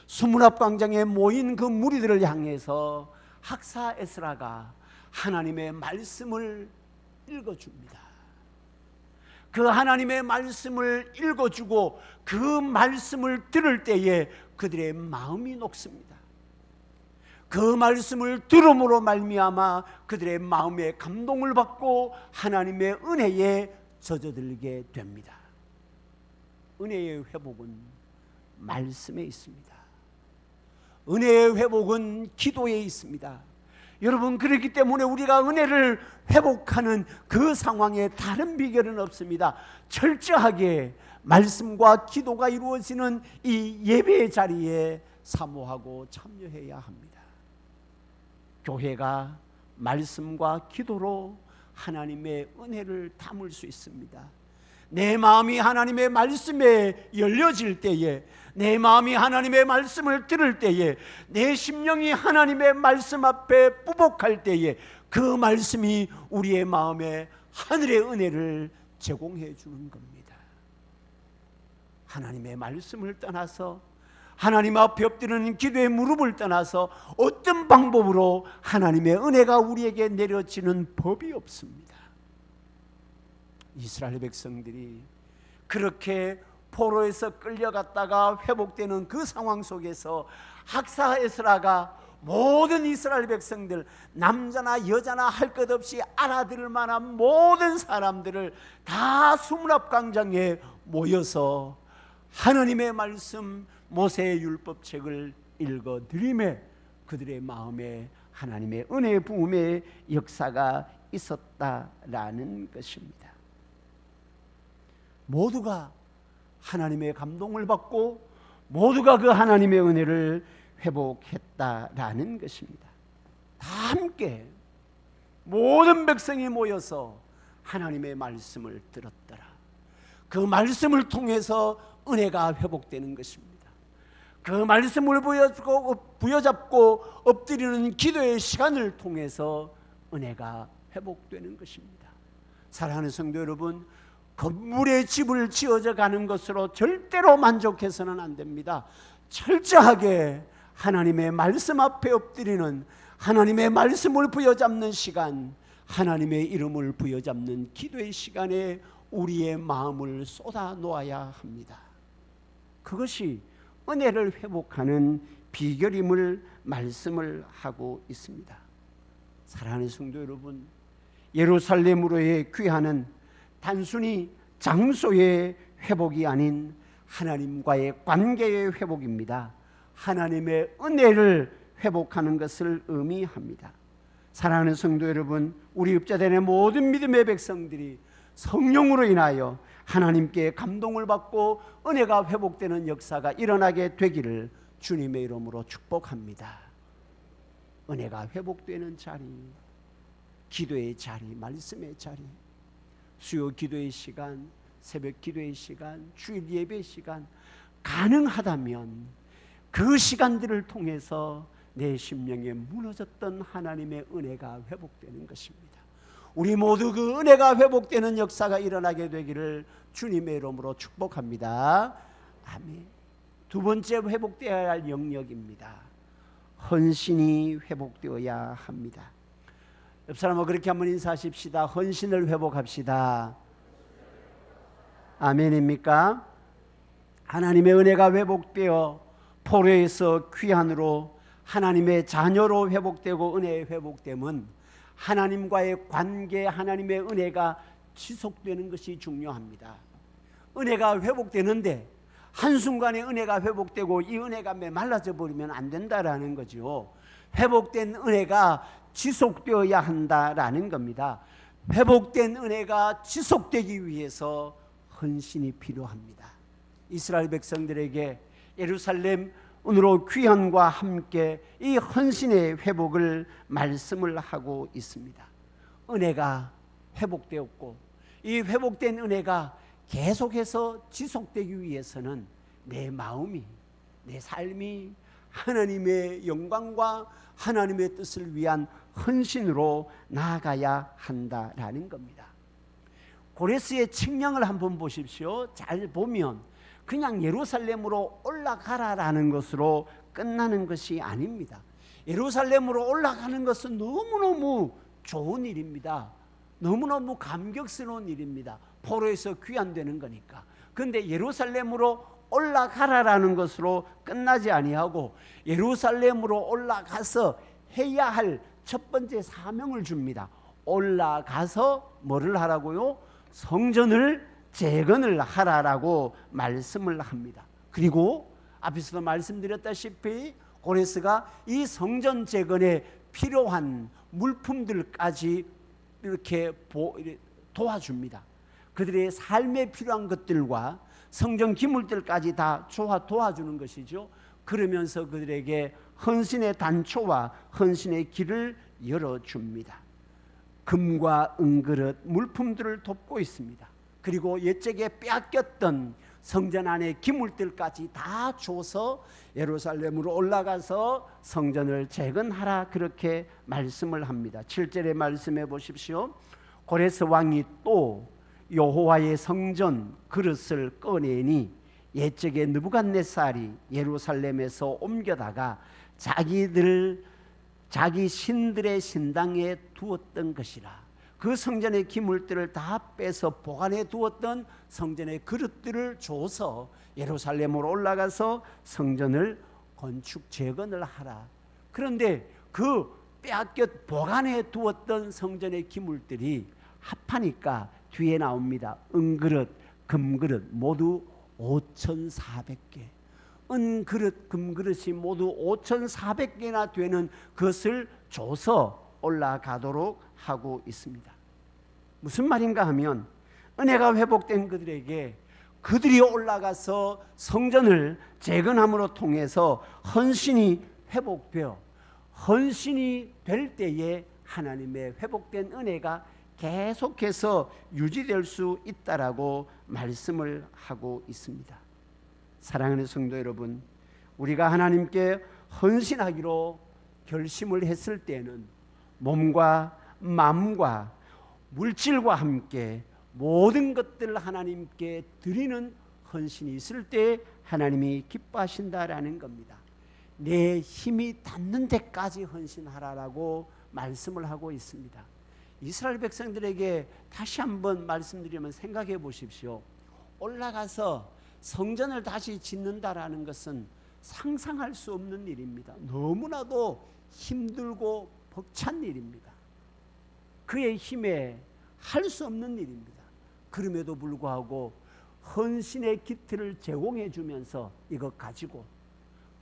수문 앞 광장에 모인 그 무리들을 향해서 학사 에스라가 하나님의 말씀을 읽어줍니다. 그 하나님의 말씀을 읽어주고 그 말씀을 들을 때에 그들의 마음이 녹습니다. 그 말씀을 들음으로 말미암아 그들의 마음에 감동을 받고 하나님의 은혜에 젖어들게 됩니다. 은혜의 회복은 말씀에 있습니다. 은혜의 회복은 기도에 있습니다. 여러분, 그렇기 때문에 우리가 은혜를 회복하는 그 상황에 다른 비결은 없습니다. 철저하게 말씀과 기도가 이루어지는 이 예배의 자리에 사모하고 참여해야 합니다. 교회가 말씀과 기도로 하나님의 은혜를 담을 수 있습니다. 내 마음이 하나님의 말씀에 열려질 때에, 내 마음이 하나님의 말씀을 들을 때에, 내 심령이 하나님의 말씀 앞에 부복할 때에 그 말씀이 우리의 마음에 하늘의 은혜를 제공해 주는 겁니다. 하나님의 말씀을 떠나서, 하나님 앞에 엎드리는 기도의 무릎을 떠나서 어떤 방법으로 하나님의 은혜가 우리에게 내려지는 법이 없습니다. 이스라엘 백성들이 그렇게 포로에서 끌려갔다가 회복되는 그 상황 속에서 학사 에스라가 모든 이스라엘 백성들, 남자나 여자나 할 것 없이 알아들을 만한 모든 사람들을 다 수문 앞 광장에 모여서 하나님의 말씀, 모세의 율법책을 읽어드리매 그들의 마음에 하나님의 은혜 부음의 역사가 있었다라는 것입니다. 모두가 하나님의 감동을 받고 모두가 그 하나님의 은혜를 회복했다라는 것입니다. 다 함께 모든 백성이 모여서 하나님의 말씀을 들었더라. 그 말씀을 통해서 은혜가 회복되는 것입니다. 그 말씀을 부여잡고 엎드리는 기도의 시간을 통해서 은혜가 회복되는 것입니다. 사랑하는 성도 여러분, 건물의 집을 지어져 가는 것으로 절대로 만족해서는 안 됩니다. 철저하게 하나님의 말씀 앞에 엎드리는, 하나님의 말씀을 부여잡는 시간, 하나님의 이름을 부여잡는 기도의 시간에 우리의 마음을 쏟아 놓아야 합니다. 그것이 은혜를 회복하는 비결임을 말씀을 하고 있습니다. 사랑하는 성도 여러분, 예루살렘으로의 귀환은 단순히 장소의 회복이 아닌 하나님과의 관계의 회복입니다. 하나님의 은혜를 회복하는 것을 의미합니다. 사랑하는 성도 여러분, 우리 읍자단의 모든 믿음의 백성들이 성령으로 인하여 하나님께 감동을 받고 은혜가 회복되는 역사가 일어나게 되기를 주님의 이름으로 축복합니다. 은혜가 회복되는 자리, 기도의 자리, 말씀의 자리, 수요 기도의 시간, 새벽 기도의 시간, 주일 예배 시간, 가능하다면 그 시간들을 통해서 내 심령에 무너졌던 하나님의 은혜가 회복되는 것입니다. 우리 모두 그 은혜가 회복되는 역사가 일어나게 되기를 주님의 이름으로 축복합니다. 아멘. 두 번째 회복되어야 할 영역입니다. 헌신이 회복되어야 합니다. 옆 사람과 그렇게 한번 인사하십시다. 헌신을 회복합시다. 아멘입니까? 하나님의 은혜가 회복되어 포로에서 귀환으로 하나님의 자녀로 회복되고 은혜의 회복됨은 하나님과의 관계, 하나님의 은혜가 지속되는 것이 중요합니다. 은혜가 회복되는데 한순간에 은혜가 회복되고 이 은혜가 메말라져 버리면 안 된다라는 거죠. 회복된 은혜가 지속되어야 한다라는 겁니다. 회복된 은혜가 지속되기 위해서 헌신이 필요합니다. 이스라엘 백성들에게 예루살렘으로 귀환과 함께 이 헌신의 회복을 말씀을 하고 있습니다. 은혜가 회복되었고 이 회복된 은혜가 계속해서 지속되기 위해서는 내 마음이, 내 삶이 하나님의 영광과 하나님의 뜻을 위한 헌신으로 나아가야 한다라는 겁니다. 고레스의 칙령을 한번 보십시오. 잘 보면 그냥 예루살렘으로 올라가라라는 것으로 끝나는 것이 아닙니다. 예루살렘으로 올라가는 것은 너무너무 좋은 일입니다. 너무너무 감격스러운 일입니다. 포로에서 귀환되는 거니까. 그런데 예루살렘으로 올라가라라는 것으로 끝나지 아니하고 예루살렘으로 올라가서 해야 할 첫 번째 사명을 줍니다. 올라가서 뭐를 하라고요? 성전을 재건을 하라라고 말씀을 합니다. 그리고 앞에서도 말씀드렸다시피 고레스가 이 성전 재건에 필요한 물품들까지 이렇게 도와줍니다. 그들의 삶에 필요한 것들과 성전 기물들까지 다 도와주는 것이죠. 그러면서 그들에게 헌신의 단초와 헌신의 길을 열어줍니다. 금과 은그릇 물품들을 돕고 있습니다. 그리고 옛적에 빼앗겼던 성전 안의 기물들까지 다 줘서 예루살렘으로 올라가서 성전을 재건하라 그렇게 말씀을 합니다. 7절의 말씀해 보십시오. 고레스 왕이 또 여호와의 성전 그릇을 꺼내니 옛적에 느부갓네살이 예루살렘에서 옮겨다가 자기 신들의 신당에 두었던 것이라. 그 성전의 기물들을 다 빼서 보관해 두었던 성전의 그릇들을 줘서 예루살렘으로 올라가서 성전을 건축 재건을 하라. 그런데 그 빼앗겨 보관해 두었던 성전의 기물들이 합하니까 뒤에 나옵니다. 은그릇, 금그릇 모두 5,400개. 은그릇, 금그릇이 모두 5,400개나 되는 것을 줘서 올라가도록 하고 있습니다. 무슨 말인가 하면 은혜가 회복된 그들에게 그들이 올라가서 성전을 재건함으로 통해서 헌신이 회복되어 헌신이 될 때에 하나님의 회복된 은혜가 계속해서 유지될 수 있다라고 말씀을 하고 있습니다. 사랑하는 성도 여러분, 우리가 하나님께 헌신하기로 결심을 했을 때는 몸과 마음과 물질과 함께 모든 것들을 하나님께 드리는 헌신이 있을 때 하나님이 기뻐하신다라는 겁니다. 내 힘이 닿는 데까지 헌신하라라고 말씀을 하고 있습니다. 이스라엘 백성들에게 다시 한번 말씀드리면 생각해 보십시오. 올라가서 성전을 다시 짓는다라는 것은 상상할 수 없는 일입니다. 너무나도 힘들고 벅찬 일입니다. 그의 힘에 할 수 없는 일입니다. 그럼에도 불구하고 헌신의 기틀을 제공해 주면서 이것 가지고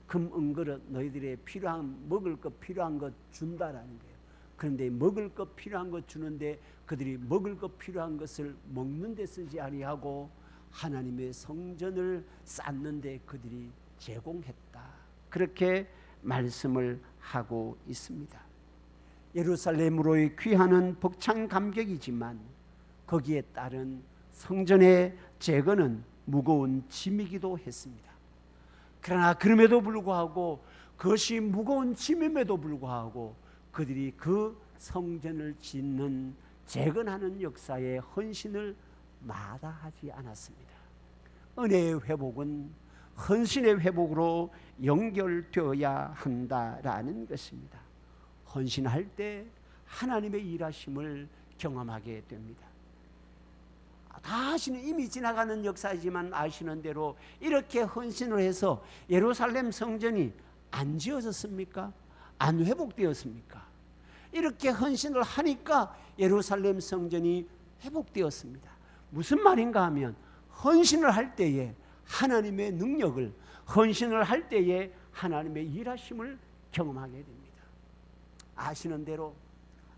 금 은그릇 너희들의 필요한 먹을 것 필요한 것 준다라는 거예요. 그런데 먹을 것 필요한 것 주는데 그들이 먹을 것 필요한 것을 먹는 데 쓰지 아니하고 하나님의 성전을 쌓는데 그들이 제공했다. 그렇게 말씀을 하고 있습니다. 예루살렘으로의 귀환은 벅찬 감격이지만 거기에 따른 성전의 재건은 무거운 짐이기도 했습니다. 그러나 그럼에도 불구하고 그것이 무거운 짐임에도 불구하고 그들이 그 성전을 짓는 재건하는 역사에 헌신을 마다하지 않았습니다. 은혜의 회복은 헌신의 회복으로 연결되어야 한다라는 것입니다. 헌신할 때 하나님의 일하심을 경험하게 됩니다. 다 아시는 이미 지나가는 역사이지만 아시는 대로 이렇게 헌신을 해서 예루살렘 성전이 안 지어졌습니까? 안 회복되었습니까? 이렇게 헌신을 하니까 예루살렘 성전이 회복되었습니다. 무슨 말인가 하면 헌신을 할 때에 하나님의 능력을, 헌신을 할 때에 하나님의 일하심을 경험하게 됩니다. 아시는 대로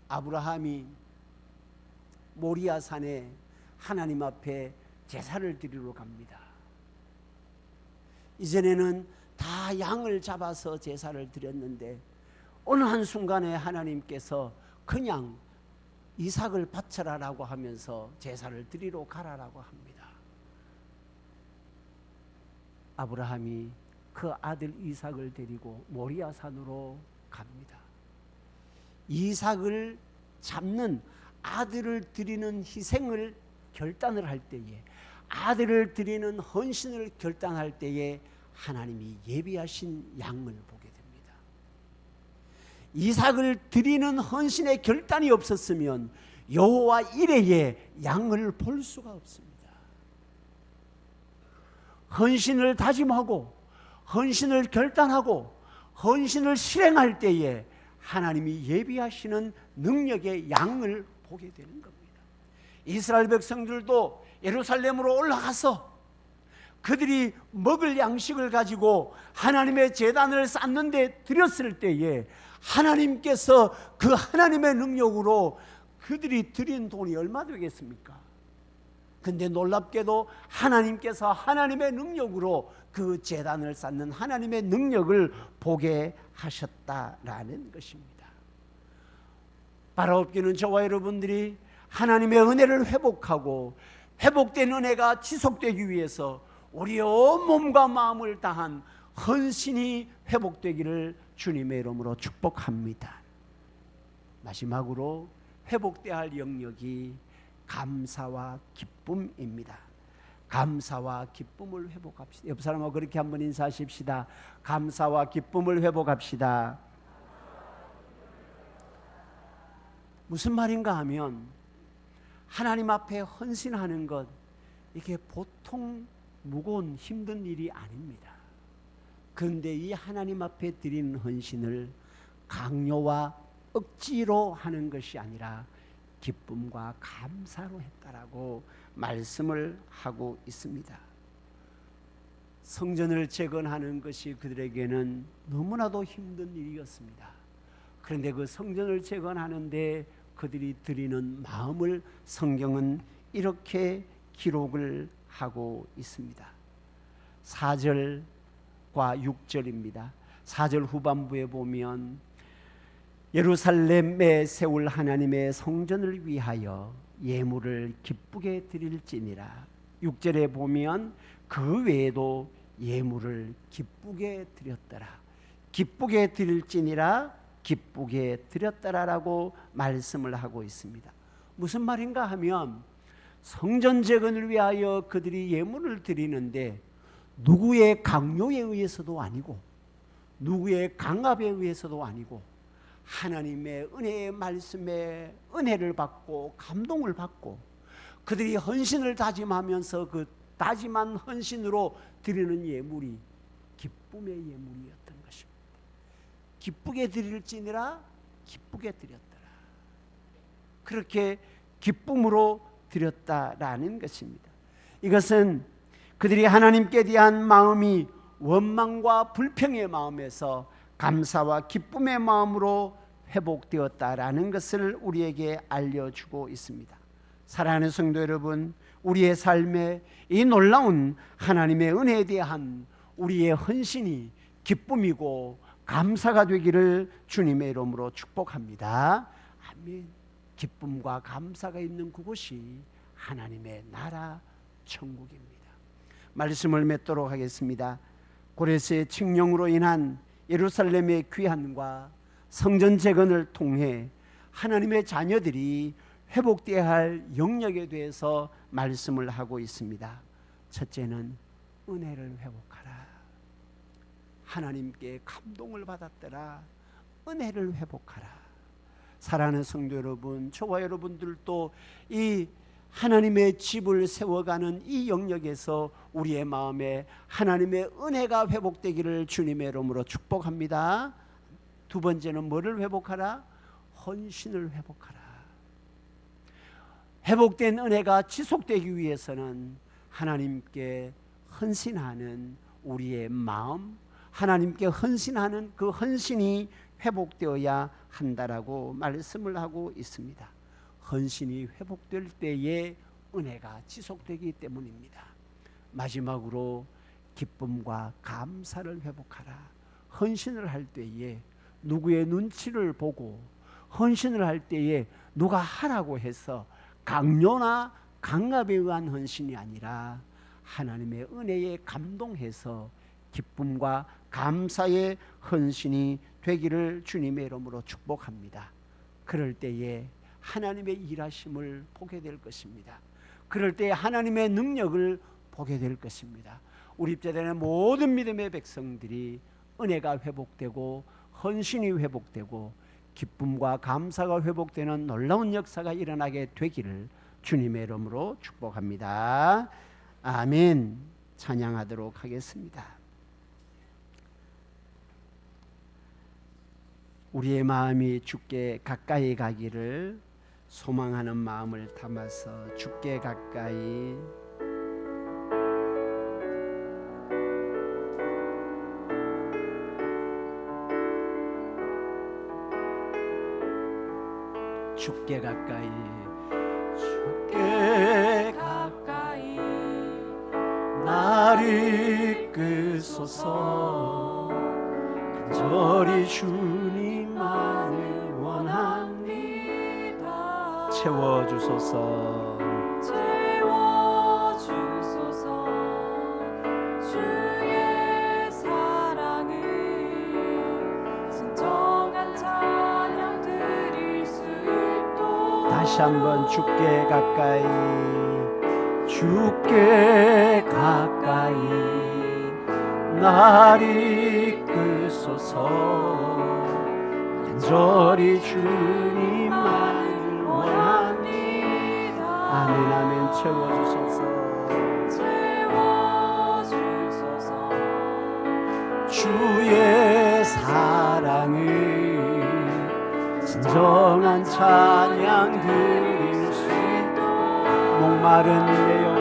아브라함이 모리아 산에 하나님 앞에 제사를 드리러 갑니다. 이전에는 다 양을 잡아서 제사를 드렸는데 어느 한순간에 하나님께서 그냥 이삭을 바쳐라라고 하면서 제사를 드리러 가라라고 합니다. 아브라함이 그 아들 이삭을 데리고 모리아 산으로 갑니다. 이삭을 잡는 아들을 드리는 희생을 결단을 할 때에, 아들을 드리는 헌신을 결단할 때에 하나님이 예비하신 양을 보게 됩니다. 이삭을 드리는 헌신의 결단이 없었으면 여호와 이레의 양을 볼 수가 없습니다. 헌신을 다짐하고 헌신을 결단하고 헌신을 실행할 때에 하나님이 예비하시는 능력의 양을 보게 되는 겁니다. 이스라엘 백성들도 예루살렘으로 올라가서 그들이 먹을 양식을 가지고 하나님의 제단을 쌓는데 드렸을 때에 하나님께서 그 하나님의 능력으로 그들이 드린 돈이 얼마 되겠습니까? 근데 놀랍게도 하나님께서 하나님의 능력으로 그 제단을 쌓는 하나님의 능력을 보게 하셨다라는 것입니다. 바라옵기는 저와 여러분들이 하나님의 은혜를 회복하고 회복된 은혜가 지속되기 위해서 우리의 온 몸과 마음을 다한 헌신이 회복되기를 주님의 이름으로 축복합니다. 마지막으로 회복되어야 할 영역이 감사와 기쁨입니다. 감사와 기쁨을 회복합시다. 옆 사람하고 그렇게 한번 인사하십시다. 감사와 기쁨을 회복합시다. 무슨 말인가 하면 하나님 앞에 헌신하는 것, 이게 보통 무거운 힘든 일이 아닙니다. 그런데 이 하나님 앞에 드리는 헌신을 강요와 억지로 하는 것이 아니라 기쁨과 감사로 했다라고 말씀을 하고 있습니다. 성전을 재건하는 것이 그들에게는 너무나도 힘든 일이었습니다. 그런데 그 성전을 재건하는데 그들이 드리는 마음을 성경은 이렇게 기록을 하고 있습니다. 4절과 6절입니다. 4절 후반부에 보면 예루살렘에 세울 하나님의 성전을 위하여 예물을 기쁘게 드릴지니라. 6절에 보면 그 외에도 예물을 기쁘게 드렸더라. 기쁘게 드릴지니라 기쁘게 드렸더라라고 말씀을 하고 있습니다. 무슨 말인가 하면 성전 재건을 위하여 그들이 예물을 드리는데 누구의 강요에 의해서도 아니고 누구의 강압에 의해서도 아니고 하나님의 은혜의 말씀에 은혜를 받고 감동을 받고 그들이 헌신을 다짐하면서 그 다짐한 헌신으로 드리는 예물이 기쁨의 예물이었던 것입니다. 기쁘게 드릴지니라 기쁘게 드렸더라. 그렇게 기쁨으로 드렸다라는 것입니다. 이것은 그들이 하나님께 대한 마음이 원망과 불평의 마음에서 감사와 기쁨의 마음으로 회복되었다라는 것을 우리에게 알려주고 있습니다. 사랑하는 성도 여러분, 우리의 삶에 이 놀라운 하나님의 은혜에 대한 우리의 헌신이 기쁨이고 감사가 되기를 주님의 이름으로 축복합니다. 아멘. 기쁨과 감사가 있는 그곳이 하나님의 나라 천국입니다. 말씀을 맺도록 하겠습니다. 고레스의 칙령으로 인한 예루살렘의 귀환과 성전 재건을 통해 하나님의 자녀들이 회복되어야 할 영역에 대해서 말씀을 하고 있습니다. 첫째는 은혜를 회복하라. 하나님께 감동을 받았더라. 은혜를 회복하라. 사랑하는 성도 여러분, 저와 여러분들도 이 하나님의 집을 세워가는 이 영역에서 우리의 마음에 하나님의 은혜가 회복되기를 주님의 이름으로 축복합니다. 두 번째는 뭐를 회복하라? 헌신을 회복하라. 회복된 은혜가 지속되기 위해서는 하나님께 헌신하는 우리의 마음, 하나님께 헌신하는 그 헌신이 회복되어야 한다라고 말씀을 하고 있습니다. 헌신이 회복될 때에 은혜가 지속되기 때문입니다. 마지막으로 기쁨과 감사를 회복하라. 헌신을 할 때에 누구의 눈치를 보고 헌신을 할 때에 누가 하라고 해서 강요나 강압에 의한 헌신이 아니라 하나님의 은혜에 감동해서 기쁨과 감사의 헌신이 되기를 주님의 이름으로 축복합니다. 그럴 때에 하나님의 일하심을 보게 될 것입니다. 그럴 때 하나님의 능력을 보게 될 것입니다. 우리 입자되는 모든 믿음의 백성들이 은혜가 회복되고 헌신이 회복되고 기쁨과 감사가 회복되는 놀라운 역사가 일어나게 되기를 주님의 이름으로 축복합니다. 아멘. 찬양하도록 하겠습니다. 우리의 마음이 주께 가까이 가기를 소망하는 마음을 담아서 주께 가까이 주께 가까이 주께 가까이 나를 이끄소서 간절히 주님만을 원합니다. 채워주소서 채워주소서 주의 사랑을 진정한 찬양 드릴 수 있도록 다시 한번 주께 가까이 주께 가까이 나를 이끄소서 간절히 주님만을 원합니다. 아멘 아멘. 채워주소서 채워주소서 주의 사랑을 진정한 찬양 드릴 수 있도록 목마른 내 영혼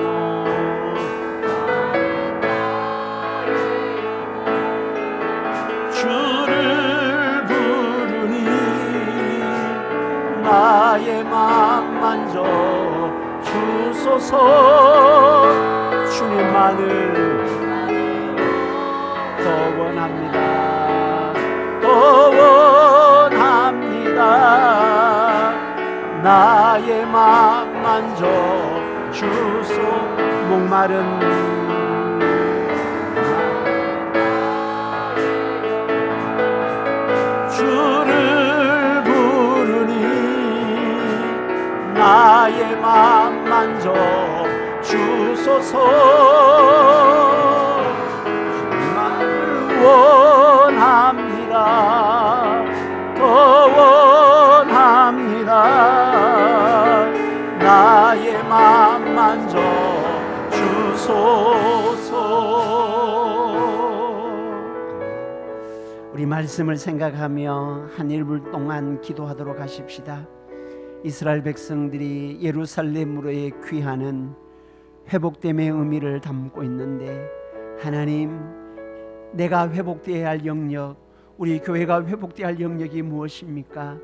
주를 부르니 나의 맘 만져 주소서. 주님만을 더 원합니다. 더 원합니다. 나의 맘 만져 주소. 목마른 주를 부르니 나의 맘 만져 주소서. 주님만을 원합니다. 더 원합니다. 나의 맘 만져 주소서. 우리 말씀을 생각하며 한 1분 동안 기도하도록 하십시다. 이스라엘 백성들이 예루살렘으로의 귀환은 회복됨의 의미를 담고 있는데, 하나님, 내가 회복되어야 할 영역, 우리 교회가 회복되어야 할 영역이 무엇입니까?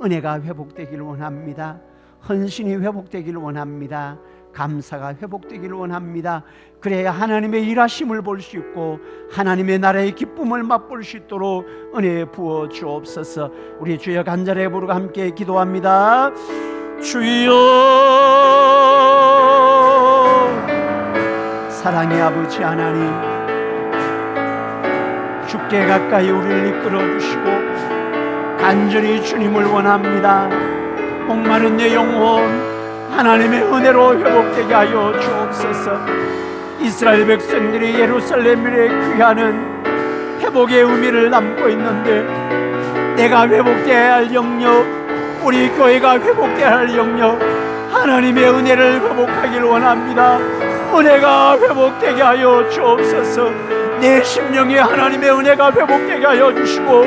은혜가 회복되기를 원합니다. 헌신이 회복되기를 원합니다. 감사가 회복되기를 원합니다. 그래야 하나님의 일하심을 볼 수 있고 하나님의 나라의 기쁨을 맛볼 수 있도록 은혜 부어 주옵소서. 우리 주여 간절히 부르고 함께 기도합니다. 주여, 사랑의 아버지 하나님, 주께 가까이 우리를 이끌어 주시고 간절히 주님을 원합니다. 목마른 내 영혼 하나님의 은혜로 회복되게 하여 주옵소서. 이스라엘 백성들이 예루살렘에 귀하는 회복의 의미를 담고 있는데, 내가 회복되어야 할 영역, 우리 교회가 회복되어야 할 영역, 하나님의 은혜를 회복하기를 원합니다. 은혜가 회복되게 하여 주옵소서. 내 심령에 하나님의 은혜가 회복되게 하여 주시고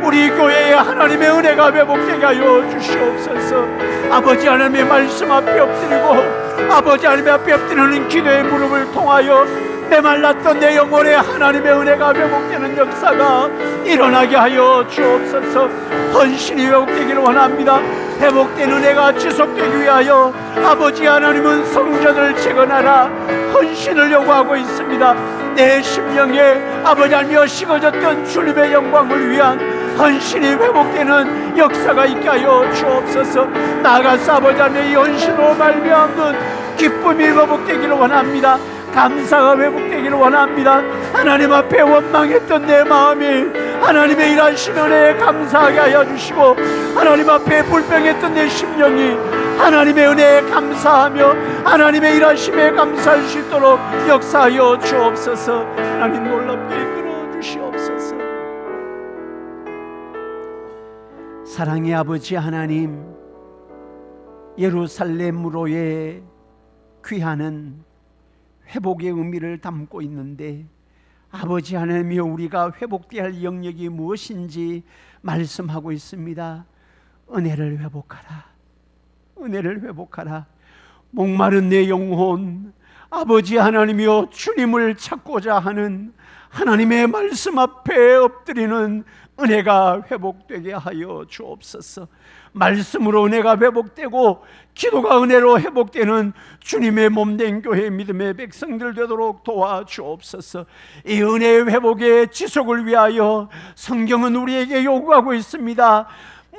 우리 교회에 하나님의 은혜가 회복되게 하여 주시옵소서. 아버지 하나님의 말씀 앞에 엎드리고 아버지 하나님 앞에 엎드리는 기도의 무릎을 통하여 메말랐던 내 영혼에 하나님의 은혜가 회복되는 역사가 일어나게 하여 주옵소서. 헌신이 회복되기를 원합니다. 회복된 은혜가 지속되기 위하여 아버지 하나님은 성전을 재건하라 헌신을 요구하고 있습니다. 내 심령에 아버지 하나님여 식어졌던 주님의 영광을 위한 헌신이 회복되는 역사가 있게 하여 주옵소서. 나아가서 아버지 하나님의 이 헌신으로 말미암는 기쁨이 회복되기를 원합니다. 감사가 회복되기를 원합니다. 하나님 앞에 원망했던 내 마음이 하나님의 일하신 은혜에 감사하게 하여 주시고, 하나님 앞에 불평했던 내 심령이 하나님의 은혜에 감사하며 하나님의 일하심에 감사할 수 있도록 역사하여 주옵소서. 하나님 놀랍게 이끌어 주시옵소서. 사랑의 아버지 하나님, 예루살렘으로의 귀환은 회복의 의미를 담고 있는데, 아버지 하나님이여, 우리가 회복되어야 할 영역이 무엇인지 말씀하고 있습니다. 은혜를 회복하라. 은혜를 회복하라. 목마른 내 영혼, 아버지 하나님이여, 주님을 찾고자 하는 하나님의 말씀 앞에 엎드리는 은혜가 회복되게 하여 주옵소서. 말씀으로 은혜가 회복되고 기도가 은혜로 회복되는 주님의 몸된 교회 믿음의 백성들 되도록 도와주옵소서. 이 은혜의 회복의 지속을 위하여 성경은 우리에게 요구하고 있습니다.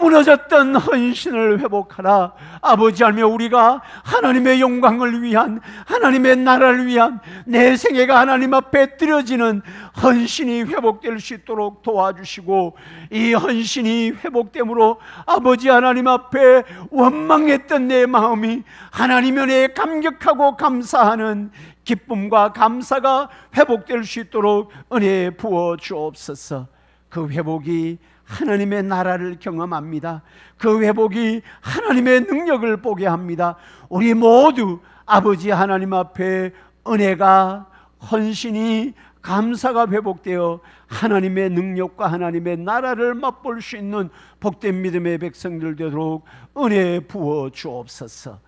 무너졌던 헌신을 회복하라. 아버지 하나님, 우리가 하나님의 영광을 위한, 하나님의 나라를 위한 내 생애가 하나님 앞에 드려지는 헌신이 회복될 수 있도록 도와주시고, 이 헌신이 회복됨으로 아버지 하나님 앞에 원망했던 내 마음이 하나님의 은혜에 감격하고 감사하는 기쁨과 감사가 회복될 수 있도록 은혜 부어 주옵소서. 그 회복이 하나님의 나라를 경험합니다. 그 회복이 하나님의 능력을 보게 합니다. 우리 모두 아버지 하나님 앞에 은혜가, 헌신이, 감사가 회복되어 하나님의 능력과 하나님의 나라를 맛볼 수 있는 복된 믿음의 백성들 되도록 은혜 부어 주옵소서.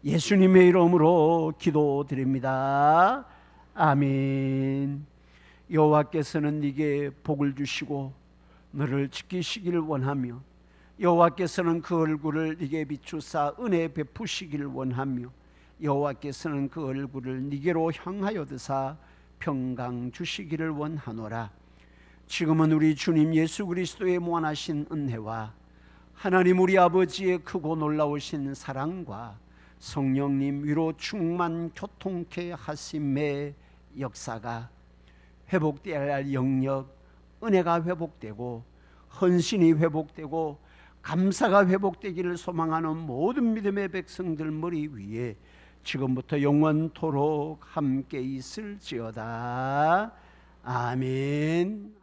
예수님의 이름으로 기도드립니다. 아멘. 여호와께서는 네게 복을 주시고 너를 지키시기를 원하며, 여호와께서는 그 얼굴을 네게 비추사 은혜 베푸시기를 원하며, 여호와께서는 그 얼굴을 네게로 향하여 드사 평강 주시기를 원하노라. 지금은 우리 주님 예수 그리스도의 무한하신 은혜와 하나님 우리 아버지의 크고 놀라우신 사랑과 성령님 위로 충만 교통케 하심의 역사가 회복되어야 할 영역, 은혜가 회복되고 헌신이 회복되고 감사가 회복되기를 소망하는 모든 믿음의 백성들 머리 위에 지금부터 영원토록 함께 있을지어다. 아멘.